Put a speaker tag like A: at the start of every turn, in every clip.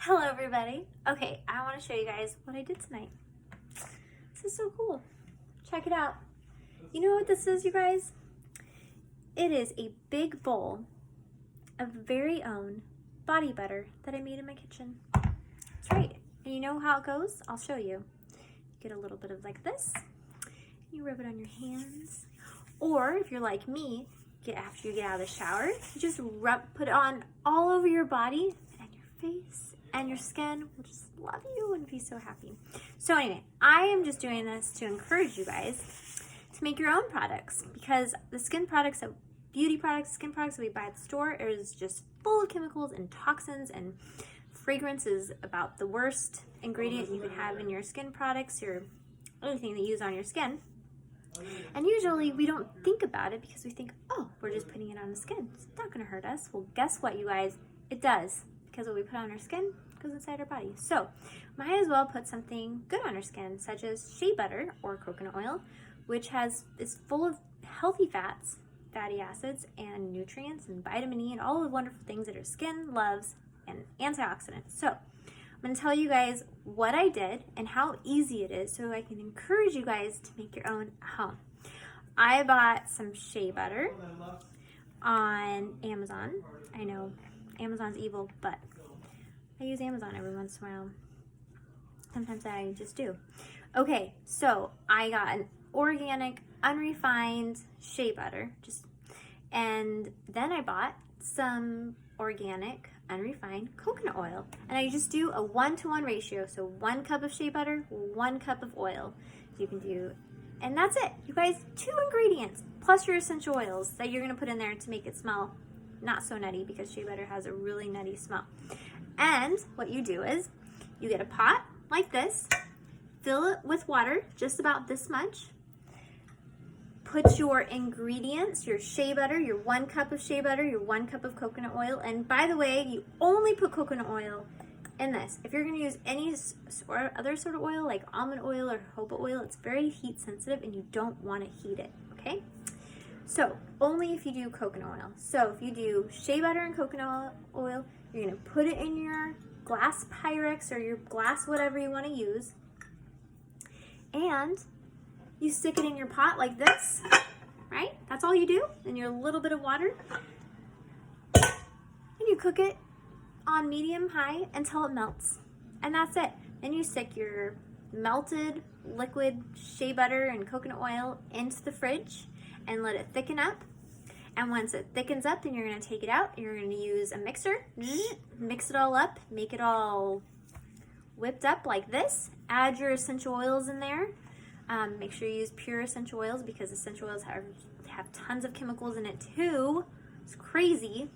A: Hello everybody. Okay, I want to show you guys what I did tonight. This is so cool. Check it out. You know what this is, you guys? It is a big bowl of very own body butter that I made in my kitchen. That's right. And you know how it goes? I'll show you. You get a little bit of like this. You rub it on your hands. Or if you're like me, after you get out of the shower, you just put it on all over your body and your face. And your skin will just love you and be so happy. So anyway, I am just doing this to encourage you guys to make your own products, because the skin products, beauty products, skin products that we buy at the store is just full of chemicals and toxins, and fragrance is about the worst ingredient you can have in your skin products or anything that you use on your skin. And usually we don't think about it because we think, oh, we're just putting it on the skin. It's not gonna hurt us. Well, guess what, you guys? It does, because what we put on our skin goes inside our body. So might as well put something good on our skin, such as shea butter or coconut oil, which is full of healthy fats, fatty acids, and nutrients, and vitamin E, and all the wonderful things that our skin loves, and antioxidants. So I'm going to tell you guys what I did and how easy it is, so I can encourage you guys to make your own at home. I bought some shea butter on Amazon. I know Amazon's evil, but I use Amazon every once in a while. Sometimes I just do. Okay, so I got an organic, unrefined shea butter, and then I bought some organic, unrefined coconut oil. And I just do a 1-to-1 ratio. So 1 cup of shea butter, 1 cup of oil. You can do, and that's it. You guys, 2 ingredients, plus your essential oils that you're gonna put in there to make it smell not so nutty, because shea butter has a really nutty smell. And what you do is you get a pot like this, fill it with water, just about this much. Put your ingredients, your shea butter, your 1 cup of shea butter, your 1 cup of coconut oil. And by the way, you only put coconut oil in this. If you're gonna use any other sort of oil, like almond oil or jojoba oil, it's very heat sensitive and you don't wanna heat it, okay? So only if you do coconut oil. So if you do shea butter and coconut oil, you're gonna put it in your glass Pyrex or your glass whatever you wanna use, and you stick it in your pot like this, right? That's all you do, and your little bit of water, and you cook it on medium-high until it melts, and that's it. Then you stick your melted liquid shea butter and coconut oil into the fridge and let it thicken up. And once it thickens up, then you're gonna take it out. You're gonna use a mixer, mix it all up, make it all whipped up like this. Add your essential oils in there. Make sure you use pure essential oils, because essential oils have tons of chemicals in it too. It's crazy.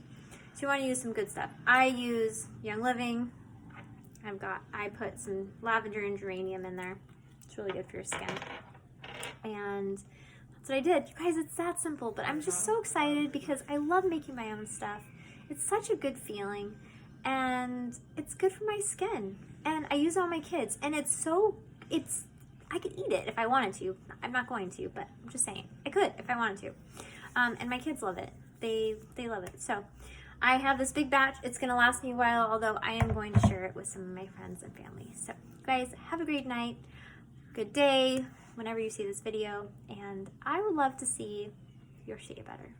A: So you wanna use some good stuff. I use Young Living. I put some lavender and geranium in there. It's really good for your skin. And that's what I did. You guys, it's that simple, but I'm just so excited because I love making my own stuff. It's such a good feeling, and it's good for my skin. And I use it on my kids, and I could eat it if I wanted to. I'm not going to, but I'm just saying, I could if I wanted to. And my kids love it. They love it. So I have this big batch. It's gonna last me a while, although I am going to share it with some of my friends and family. So guys, have a great night, good day, whenever you see this video, and I would love to see your shea butter.